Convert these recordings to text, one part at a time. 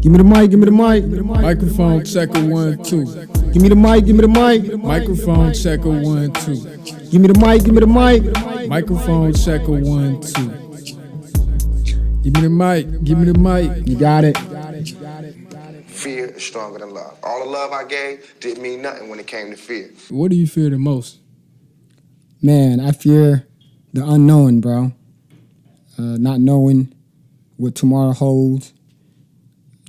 Give me the mic, give me the mic. Microphone checker 1 2. Give me the mic, give me the mic. Microphone checker 1 2. Give me the mic, give me the mic. Microphone checker 1 2. Give me the mic, give me the mic. You got it. Fear is stronger than love. All the love I gave didn't mean nothing when it came to fear. What do you fear the most? Man, I fear the unknown, bro. Not knowing what tomorrow holds.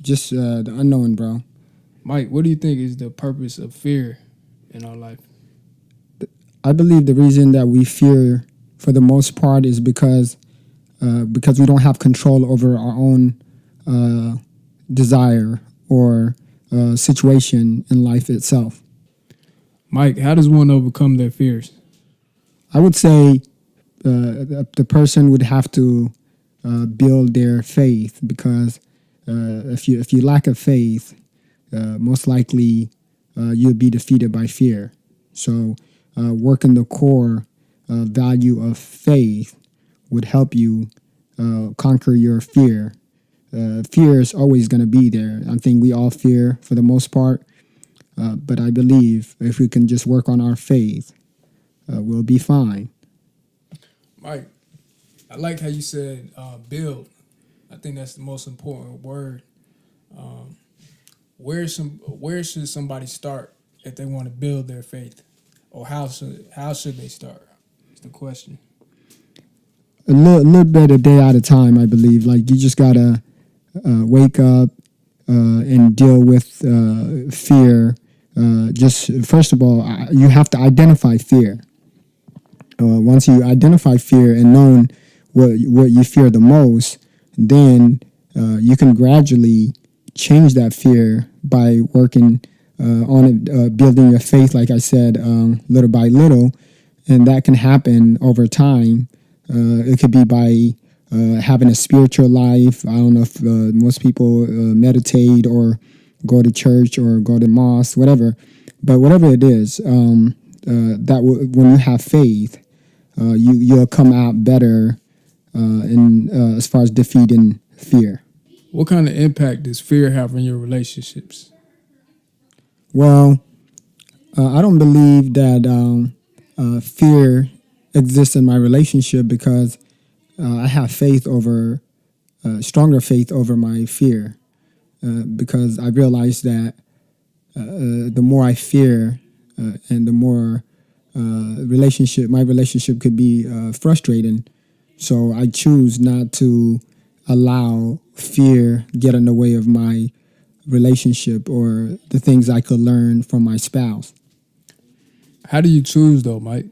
Just the unknown, bro. Mike, what do you think is the purpose of fear in our life? I believe the reason that we fear, for the most part, is because we don't have control over our own desire or situation in life itself. Mike, how does one overcome their fears? I would say the person would have to build their faith, because if you lack a faith, most likely you'll be defeated by fear. So working the core value of faith would help you conquer your fear. Fear is always going to be there. I think we all fear for the most part, but I believe if we can just work on our faith, we'll be fine. Mike, I like how you said build. I think that's the most important word. Where should somebody start if they want to build their faith, or how should they start? Is the question. A little bit a day at a time, I believe. Like, you just gotta wake up and deal with fear. Just first of all, you have to identify fear. Once you identify fear and know what you fear the most, then you can gradually change that fear by working on it, building your faith, like I said, little by little. And that can happen over time. It could be by having a spiritual life. I don't know if most people meditate or go to church or go to mosque, whatever. But whatever it is, when you have faith, you'll come out better as far as defeating fear. What kind of impact does fear have on your relationships? Well, I don't believe that fear exists in my relationship, because I have stronger faith over my fear, because I realize that the more I fear and the more my relationship could be frustrating. So I choose not to allow fear get in the way of my relationship or the things I could learn from my spouse. How do you choose though, Mike?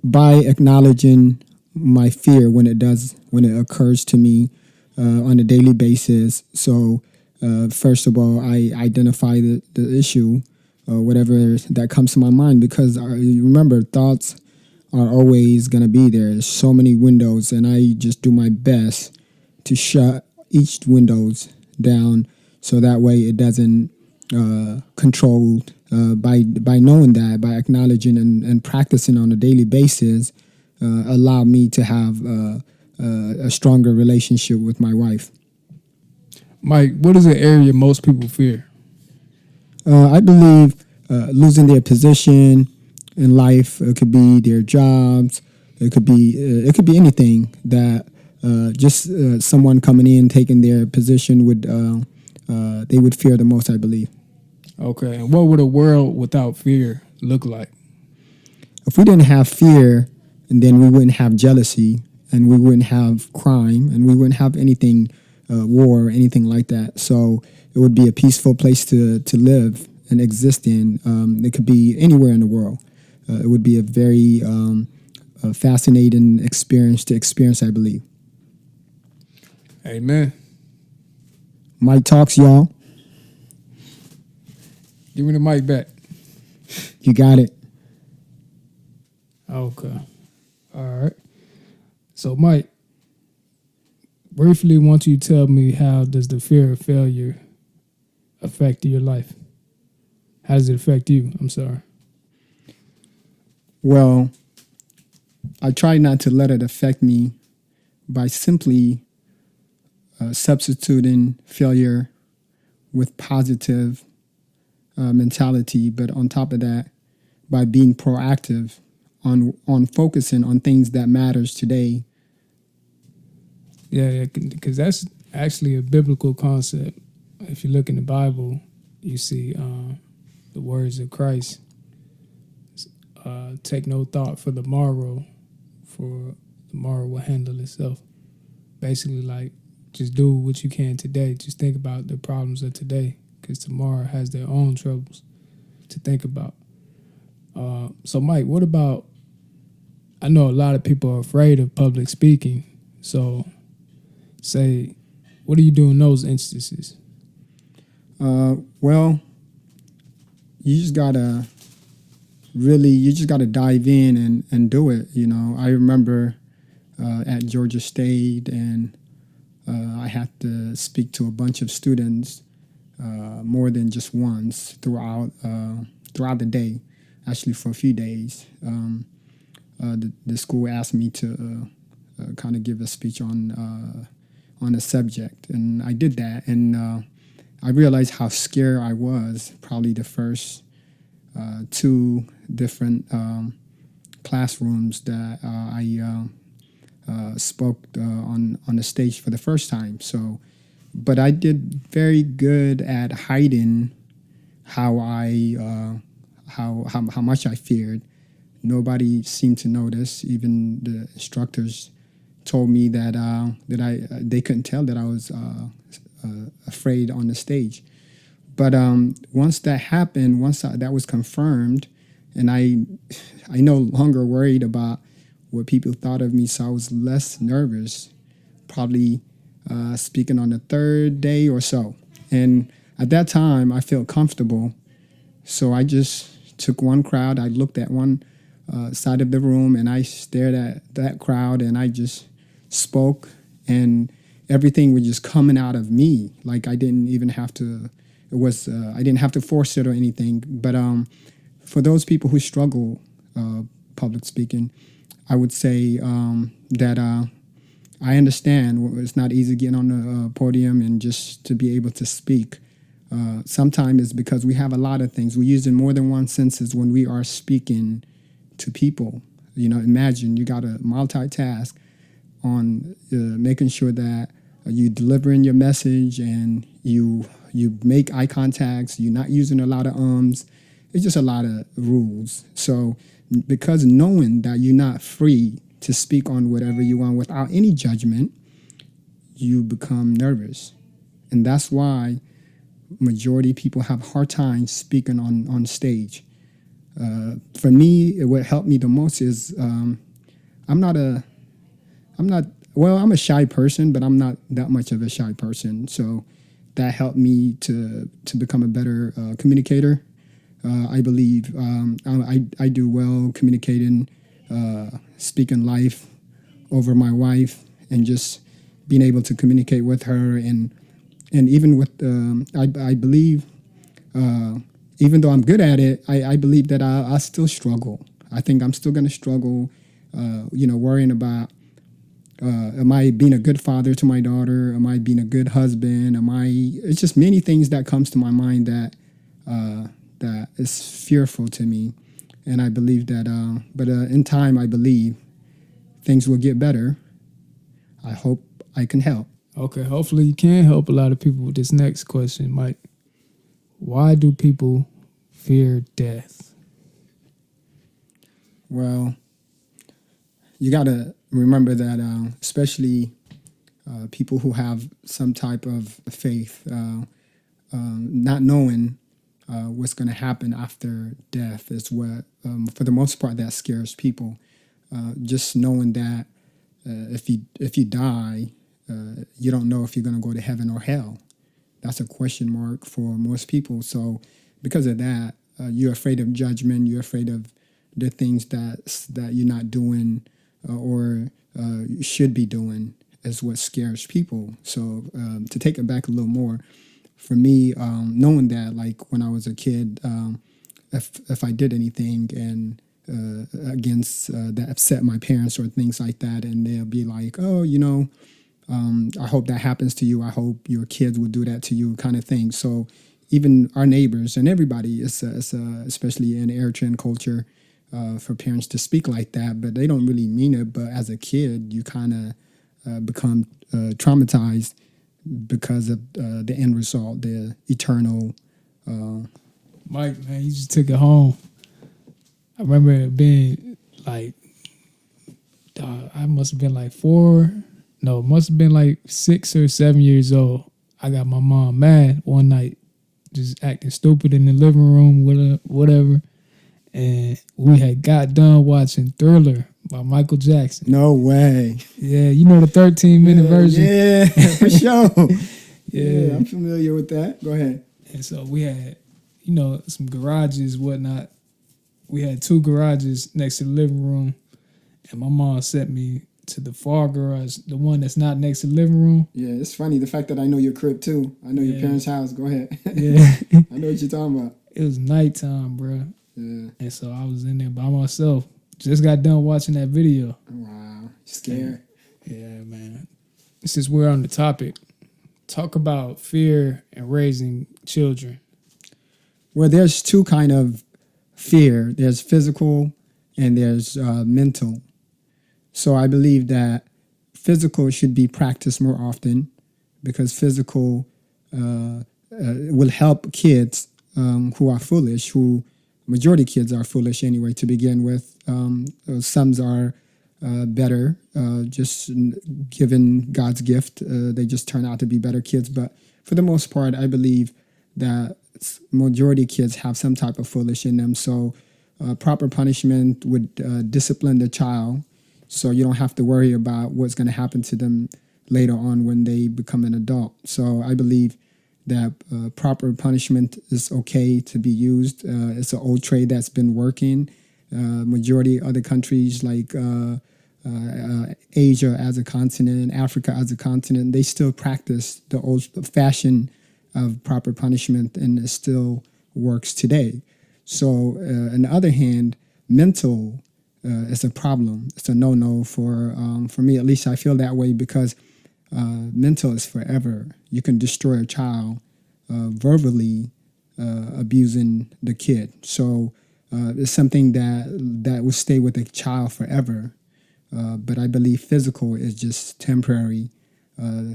By acknowledging my fear when it occurs to me on a daily basis. So first of all, I identify the issue, whatever that comes to my mind, because you remember, thoughts are always going to be there. There's so many windows, and I just do my best to shut each windows down, so that way it doesn't control. By knowing that, by acknowledging and practicing on a daily basis, allow me to have a stronger relationship with my wife. Mike, what is the area most people fear? I believe losing their position in life. It could be their jobs. It could be anything that just someone coming in taking their position they would fear the most, I believe. Okay, and what would a world without fear look like? If we didn't have fear, and then we wouldn't have jealousy, and we wouldn't have crime, and we wouldn't have anything, war or anything like that. So it would be a peaceful place to live and exist in. It could be anywhere in the world. It would be a very fascinating experience to experience, I believe. Amen. Mike talks, y'all. Give me the mic back. You got it. Okay. All right. So, Mike, briefly, why don't you tell me, how does the fear of failure affect your life? How does it affect you? I'm sorry. Well, I try not to let it affect me by simply substituting failure with positive mentality, but on top of that, by being proactive on focusing on things that matters today. Yeah, because that's actually a biblical concept. If you look in the Bible, you see the words of Christ. Take no thought for the morrow, for the morrow will handle itself. Basically, like, just do what you can today. Just think about the problems of today, because tomorrow has their own troubles to think about. So, Mike, what about, I know a lot of people are afraid of public speaking. So, say, what do you do in those instances? Well, you just gotta dive in and do it. You know, I remember at Georgia State, and I had to speak to a bunch of students more than just once throughout the day, actually for a few days. The school asked me to kind of give a speech on a subject, and I did that, and I realized how scared I was. Probably the first two different classrooms that I spoke on the stage for the first time. So, but I did very good at hiding how much I feared. Nobody seemed to notice. Even the instructors told me that they couldn't tell that I was afraid on the stage. But once that happened, that was confirmed, and I no longer worried about what people thought of me, so I was less nervous, probably speaking on the third day or so. And at that time, I felt comfortable, so I just took one crowd. I looked at one side of the room, and I stared at that crowd, and I just spoke, and everything was just coming out of me. Like I didn't even have to. I didn't have to force it or anything. But for those people who struggle public speaking, I would say that I understand it's not easy getting on the podium and just to be able to speak. Sometimes it's because we have a lot of things. We're using more than one senses when we are speaking to people. You know, imagine you got to multitask on making sure that you delivering your message and you make eye contacts, you're not using a lot of ums. It's just a lot of rules. So because knowing that you're not free to speak on whatever you want without any judgment, you become nervous. And that's why majority of people have a hard time speaking on stage. For me, what helped me the most is I'm a shy person, but I'm not that much of a shy person. So that helped me to become a better communicator. I believe I do well communicating, speaking life over my wife, and just being able to communicate with her, and even with I believe even though I'm good at it, I believe that I still struggle. I think I'm still going to struggle, worrying about. Am I being a good father to my daughter? Am I being a good husband? It's just many things that comes to my mind that is fearful to me. And I believe that, but in time, I believe things will get better. I hope I can help. Okay, hopefully you can help a lot of people with this next question, Mike. Why do people fear death? Well, you got to remember that especially people who have some type of faith, not knowing what's going to happen after death is what, for the most part, that scares people. Just knowing that if you die, you don't know if you're going to go to heaven or hell. That's a question mark for most people. So because of that, you're afraid of judgment. You're afraid of the things that you're not doing or should be doing is what scares people. So to take it back a little more, for me, knowing that, like when I was a kid, if I did anything and against that upset my parents or things like that, and they'll be like, oh, I hope that happens to you. I hope your kids will do that to you, kind of thing. So even our neighbors and everybody, especially in Eritrean culture, for parents to speak like that, but they don't really mean it. But as a kid, you kind of become traumatized because of the end result, the eternal. Mike, man, you just took it home. I remember it being like, I must have been like must have been like 6 or 7 years old. I got my mom mad one night, just acting stupid in the living room with whatever. And we had got done watching Thriller by Michael Jackson. No way. Yeah, you know the 13-minute version? Yeah, for sure. Yeah, I'm familiar with that. Go ahead. And so we had, some garages, whatnot. We had 2 garages next to the living room. And my mom sent me to the far garage, the one that's not next to the living room. Yeah, it's funny. The fact that I know your crib, too. I know your parents' house. Go ahead. Yeah. I know what you're talking about. It was nighttime, bro. Yeah. And so I was in there by myself. Just got done watching that video. Wow. Scared. Yeah, man. Since we're on the topic, talk about fear and raising children. Well, there's 2 kind of fear. There's physical and there's mental. So I believe that physical should be practiced more often because physical will help kids who are foolish, who majority kids are foolish anyway to begin with. Some are better, just given God's gift. They just turn out to be better kids. But for the most part, I believe that majority kids have some type of foolish in them. So proper punishment would discipline the child so you don't have to worry about what's going to happen to them later on when they become an adult. So I believe that proper punishment is okay to be used. It's an old trade that's been working. Majority other countries like Asia as a continent, Africa as a continent, they still practice the old fashion of proper punishment, and it still works today. So on the other hand, mental is a problem. It's a no-no for me. At least I feel that way because mental is forever. You can destroy a child verbally abusing the kid. So it's something that will stay with a child forever. But I believe physical is just temporary.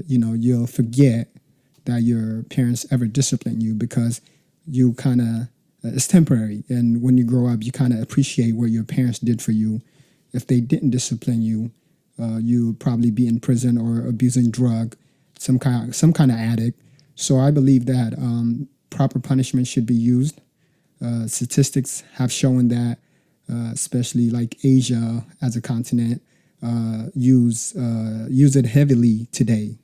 You'll forget that your parents ever disciplined you because you kind of, it's temporary. And when you grow up, you kind of appreciate what your parents did for you. If they didn't discipline you, you would probably be in prison or abusing drug, some kind of addict. So I believe that proper punishment should be used. Statistics have shown that, especially like Asia as a continent, use it heavily today,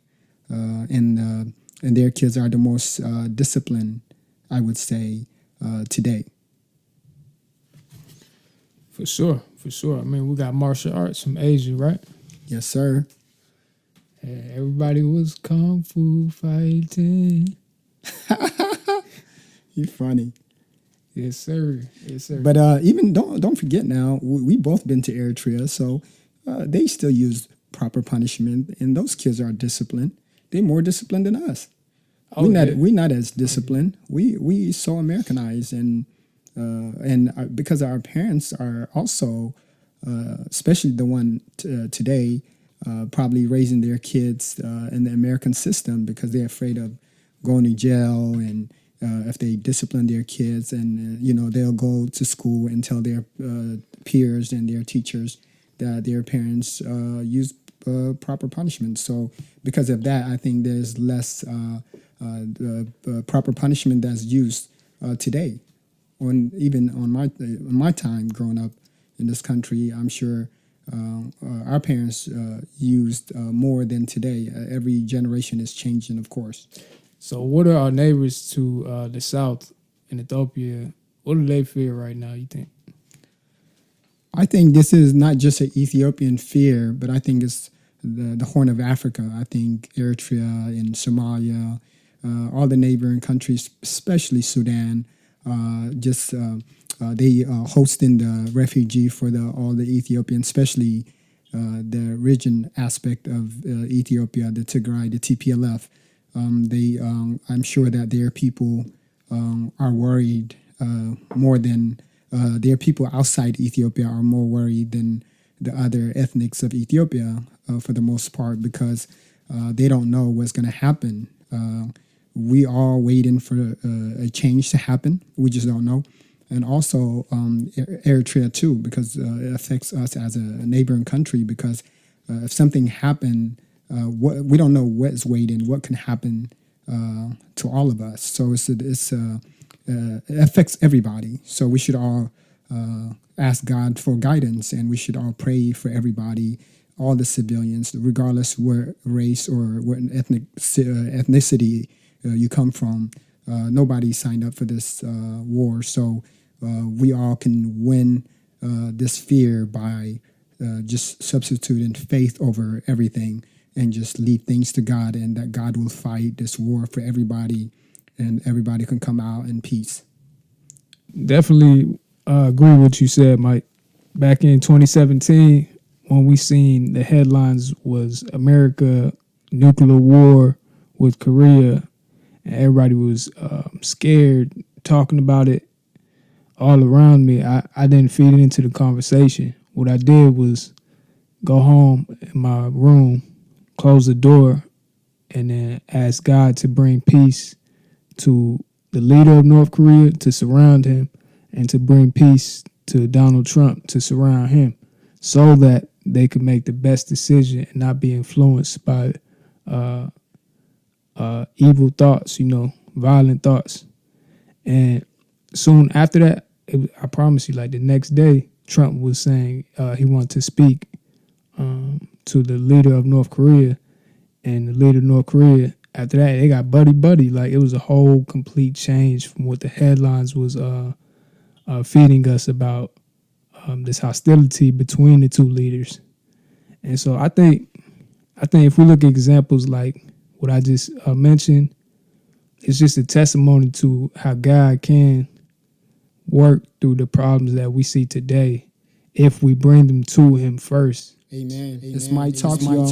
and their kids are the most disciplined, I would say, today. For sure. I mean, we got martial arts from Asia, right? Yes, sir. Everybody was kung fu fighting. You're funny. Yes, sir. But even don't forget now, we both been to Eritrea, so they still use proper punishment, and those kids are disciplined. They're more disciplined than us. We're not as disciplined. We so Americanized, and because our parents are also, especially the one today, probably raising their kids in the American system because they're afraid of going to jail, and if they discipline their kids, and they'll go to school and tell their peers and their teachers that their parents use proper punishment. So because of that, I think there's less proper punishment that's used today. Even on my time growing up in this country, I'm sure our parents used more than today. Every generation is changing, of course. So what are our neighbors to the south in Ethiopia? What do they fear right now, you think? I think this is not just an Ethiopian fear, but I think it's the Horn of Africa. I think Eritrea and Somalia, all the neighboring countries, especially Sudan, they hosting the refugee for all the Ethiopians, especially the region aspect of Ethiopia, the Tigray, the TPLF. I'm sure that their people are worried more than their people outside Ethiopia are more worried than the other ethnics of Ethiopia for the most part, because they don't know what's going to happen. We are waiting for a change to happen. We just don't know. And also Eritrea too, because it affects us as a neighboring country, because if something happened, we don't know what's waiting, what can happen to all of us. So it affects everybody. So we should all ask God for guidance, and we should all pray for everybody, all the civilians, regardless what race or what ethnicity you come from. Nobody signed up for this war. So we all can win this fear by just substituting faith over everything and just leave things to God, and that God will fight this war for everybody and everybody can come out in peace. Definitely agree with what you said, Mike. Back in 2017, when we seen the headlines was America nuclear war with Korea, and everybody was scared, talking about it all around me, I didn't feed it into the conversation. What I did was go home in my room, close the door, and then ask God to bring peace to the leader of North Korea, to surround him, and to bring peace to Donald Trump, to surround him, so that they could make the best decision and not be influenced by evil thoughts, violent thoughts. And soon after that, I promise you, like the next day, Trump was saying he wanted to speak to the leader of North Korea, and the leader of North Korea, after that, they got buddy. Like, it was a whole complete change from what the headlines was feeding us about this hostility between the two leaders. And so I think if we look at examples like what I just mentioned, it's just a testimony to how God can work through the problems that we see today if we bring them to Him first. Amen. It's my talk, y'all.